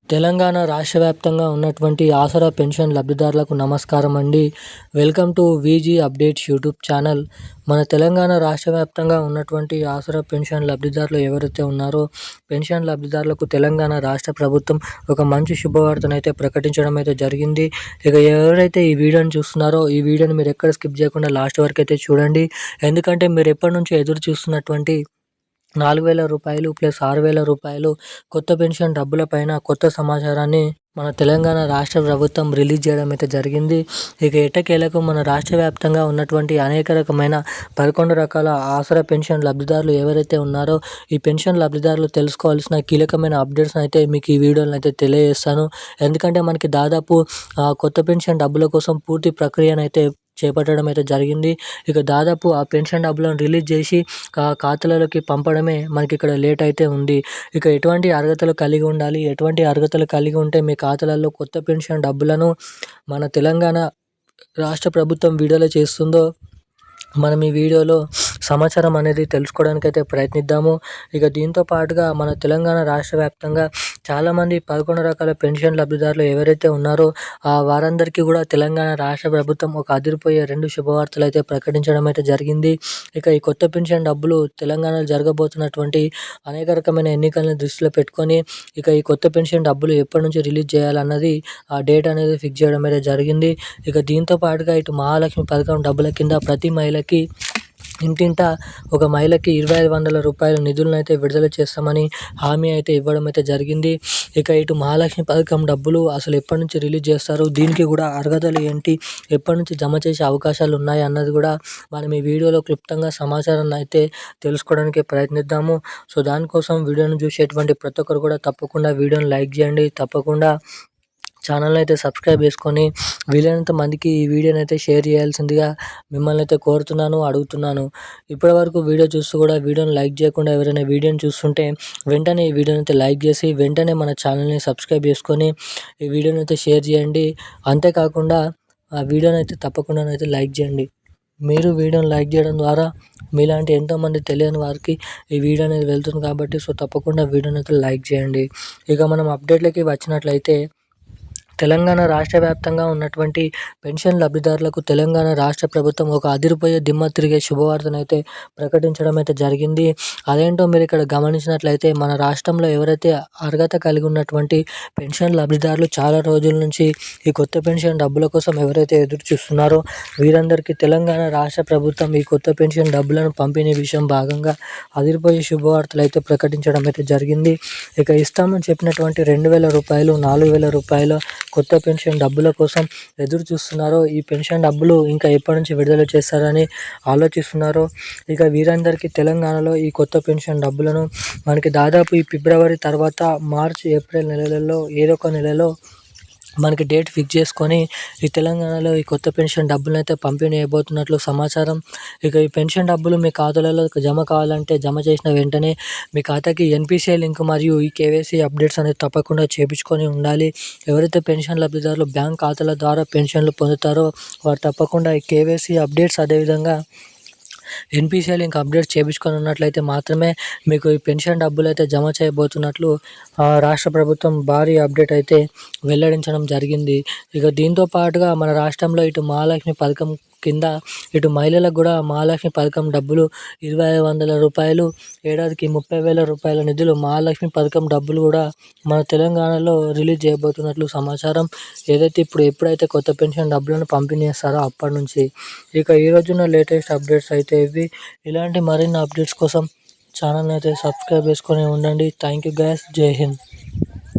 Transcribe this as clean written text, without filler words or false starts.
తెలంగాణ రాష్ట్ర వ్యాప్తంగా ఉన్నటువంటి ఆసరా పెన్షన్ లబ్ధిదారులకు నమస్కారం అండి. Welcome to VG updates YouTube channel. మన తెలంగాణ రాష్ట్ర వ్యాప్తంగా ఉన్నటువంటి ఆసరా పెన్షన్ లబ్ధిదారులు ఎవరైతే ఉన్నారో, పెన్షన్ లబ్ధిదారులకు తెలంగాణ రాష్ట్ర ప్రభుత్వం ఒక మంచి శుభవార్తనైతే ప్రకటించడం అయితే జరిగింది. ఇక ఎవరైతే ఈ వీడియోని చూస్తున్నారో, ఈ వీడియోని మీరు ఎక్కడ స్కిప్ చేయకుండా లాస్ట్ వరకు అయితే చూడండి. ఎందుకంటే మీరు ఎప్పటి నుంచో ఎదురు చూస్తున్నటువంటి 4,000 రూపాయలు ప్లస్ 6,000 రూపాయలు కొత్త పెన్షన్ డబ్బుల పైన కొత్త సమాచారాన్ని మన తెలంగాణ రాష్ట్ర ప్రభుత్వం రిలీజ్ చేయడం అయితే జరిగింది. ఇక ఎట్టకేలకు మన రాష్ట్ర వ్యాప్తంగా ఉన్నటువంటి అనేక రకమైన 11 రకాల ఆసరా పెన్షన్ లబ్ధిదారులు ఎవరైతే ఉన్నారో, ఈ పెన్షన్ లబ్ధిదారులు తెలుసుకోవాల్సిన కీలకమైన అప్డేట్స్ అయితే మీకు ఈ వీడియోలో అయితే తెలియజేస్తాను. ఎందుకంటే మనకి దాదాపు కొత్త పెన్షన్ డబ్బుల కోసం పూర్తి ప్రక్రియనైతే చేపట్టడం అయితే జరిగింది. ఇక దాదాపు ఆ పెన్షన్ డబ్బులను రిలీజ్ చేసి ఖాతాలలోకి పంపడమే మనకి ఇక్కడ లేట్ అయితే ఉంది. ఇక ఎటువంటి అర్హతలు కలిగి ఉండాలి, ఎటువంటి అర్హతలు కలిగి ఉంటే మీ ఖాతాలలో కొత్త పెన్షన్ డబ్బులను మన తెలంగాణ రాష్ట్ర ప్రభుత్వం విడుదల చేస్తుందో మనం ఈ వీడియోలో సమాచారం అనేది తెలుసుకోవడానికి అయితే ప్రయత్నిద్దాము. ఇక దీంతో పాటుగా మన తెలంగాణ రాష్ట్ర వ్యాప్తంగా చాలామంది 11 రకాల పెన్షన్ లబ్ధిదారులు ఎవరైతే ఉన్నారో వారందరికీ కూడా తెలంగాణ రాష్ట్ర ప్రభుత్వం ఒక అదిరిపోయే 2 శుభవార్తలు అయితే ప్రకటించడం అయితే జరిగింది. ఇక ఈ కొత్త పెన్షన్ డబ్బులు తెలంగాణలో జరగబోతున్నటువంటి అనేక రకమైన ఎన్నికలను దృష్టిలో పెట్టుకొని ఇక ఈ కొత్త పెన్షన్ డబ్బులు ఎప్పటి నుంచి రిలీజ్ చేయాలన్నది ఆ డేట్ అనేది ఫిక్స్ చేయడం అయితే జరిగింది. ఇక దీంతో పాటుగా ఇటు మహాలక్ష్మి పథకం డబ్బుల కింద ప్రతి మహిళకి ఇంటింటా ఒక మహిళకి 2,500 రూపాయల నిధులను అయితే విడుదల చేస్తామని హామీ అయితే ఇవ్వడం అయితే జరిగింది. ఇక ఇటు మహాలక్ష్మి పథకం డబ్బులు అసలు ఎప్పటి నుంచి రిలీజ్ చేస్తారు, దీనికి కూడా అర్హతలు ఏంటి, ఎప్పటి నుంచి జమ చేసే అవకాశాలు ఉన్నాయి అన్నది కూడా మనం ఈ వీడియోలో క్లుప్తంగా సమాచారాన్ని అయితే తెలుసుకోవడానికి ప్రయత్నిద్దాము. సో దానికోసం వీడియోను చూసేటువంటి ప్రతి ఒక్కరు కూడా తప్పకుండా వీడియోని లైక్ చేయండి. తప్పకుండా ఛానల్ని అయితే సబ్స్క్రైబ్ చేసుకొని వీలైనంత మందికి ఈ వీడియోని అయితే షేర్ చేయాల్సిందిగా మిమ్మల్ని అయితే కోరుతున్నాను, అడుగుతున్నాను. ఇప్పటివరకు వీడియో చూస్తూ కూడా వీడియోని లైక్ చేయకుండా ఎవరైనా వీడియోని చూస్తుంటే వెంటనే ఈ వీడియోని అయితే లైక్ చేసి వెంటనే మన ఛానల్ని సబ్స్క్రైబ్ చేసుకొని ఈ వీడియోని అయితే షేర్ చేయండి. అంతేకాకుండా ఆ వీడియోని అయితే తప్పకుండా అయితే లైక్ చేయండి. మీరు వీడియోని లైక్ చేయడం ద్వారా మీలాంటి ఎంతోమంది తెలియని వారికి ఈ వీడియో అనేది వెళ్తుంది కాబట్టి సో తప్పకుండా వీడియోని అయితే లైక్ చేయండి. ఇక మనం అప్డేట్లకి వచ్చినట్లయితే తెలంగాణ రాష్ట్ర వ్యాప్తంగా ఉన్నటువంటి పెన్షన్ లబ్ధిదారులకు తెలంగాణ రాష్ట్ర ప్రభుత్వం ఒక అదిరిపోయే దిమ్మ తిరిగే శుభవార్తనైతే ప్రకటించడం అయితే జరిగింది. అదేంటో మీరు ఇక్కడ గమనించినట్లయితే మన రాష్ట్రంలో ఎవరైతే అర్హత కలిగి ఉన్నటువంటి పెన్షన్ లబ్ధిదారులు చాలా రోజుల నుంచి ఈ కొత్త పెన్షన్ డబ్బుల కోసం ఎవరైతే ఎదురు చూస్తున్నారో వీరందరికీ తెలంగాణ రాష్ట్ర ప్రభుత్వం ఈ కొత్త పెన్షన్ డబ్బులను పంపిణీ విషయం భాగంగా అదిరిపోయే శుభవార్తలు అయితే ప్రకటించడం అయితే జరిగింది. ఇక ఇస్తామని చెప్పినటువంటి 2,000 రూపాయలు, 4,000 రూపాయలు కొత్త పెన్షన్ డబ్బుల కోసం ఎదురు చూస్తున్నారో, ఈ పెన్షన్ డబ్బులు ఇంకా ఎప్పటి నుంచి విడుదల చేస్తారని ఆలోచిస్తున్నారో ఇక వీరందరికీ తెలంగాణలో ఈ కొత్త పెన్షన్ డబ్బులను మనకి దాదాపు ఈ ఫిబ్రవరి తర్వాత మార్చ్, ఏప్రిల్ నెలలలో ఏదో ఒక నెలలో మనకి డేట్ ఫిక్స్ చేసుకొని ఈ తెలంగాణలో ఈ కొత్త పెన్షన్ డబ్బులను అయితే పంపిణీ అయిపోతున్నట్లు సమాచారం. ఇక ఈ పెన్షన్ డబ్బులు మీ ఖాతాలలో జమ కావాలంటే జమ చేసిన వెంటనే మీ ఖాతాకి ఎన్పిసిఐ లింక్ మరియు ఈ కేవైసీ అప్డేట్స్ అనేది తప్పకుండా చేయించుకొని ఉండాలి. ఎవరైతే పెన్షన్ లబ్ధిదారులు బ్యాంక్ ఖాతాల ద్వారా పెన్షన్లు పొందుతారో వారు తప్పకుండా ఈ కేవైసీ అప్డేట్స్ అదేవిధంగా ఎన్పిసిఐ లింక్ అప్డేట్ చేయించుకొని ఉన్నట్లయితే మాత్రమే మీకు ఈ పెన్షన్ డబ్బులు అయితే జమ చేయబోతున్నట్లు రాష్ట్ర ప్రభుత్వం భారీ అప్డేట్ అయితే వెల్లడించడం జరిగింది. ఇక దీంతో పాటుగా మన రాష్ట్రంలో ఇటు మహాలక్ష్మి పథకం కింద ఇటు మహిళలకు కూడా మహాలక్ష్మి పథకం డబ్బులు 2,500 రూపాయలు, ఏడాదికి 30,000 రూపాయల నిధులు మహాలక్ష్మి పథకం డబ్బులు కూడా మన తెలంగాణలో రిలీజ్ చేయబోతున్నట్లు సమాచారం. ఏదైతే ఎప్పుడైతే కొత్త పెన్షన్ డబ్బులను పంపిణీ చేస్తారో అప్పటి నుంచి. ఇక ఈ రోజున లేటెస్ట్ అప్డేట్స్ అయితే ఇవి. ఇలాంటి మరిన్ని అప్డేట్స్ కోసం ఛానల్ని అయితే సబ్స్క్రైబ్ చేసుకొని ఉండండి. Thank you guys. జై హింద్.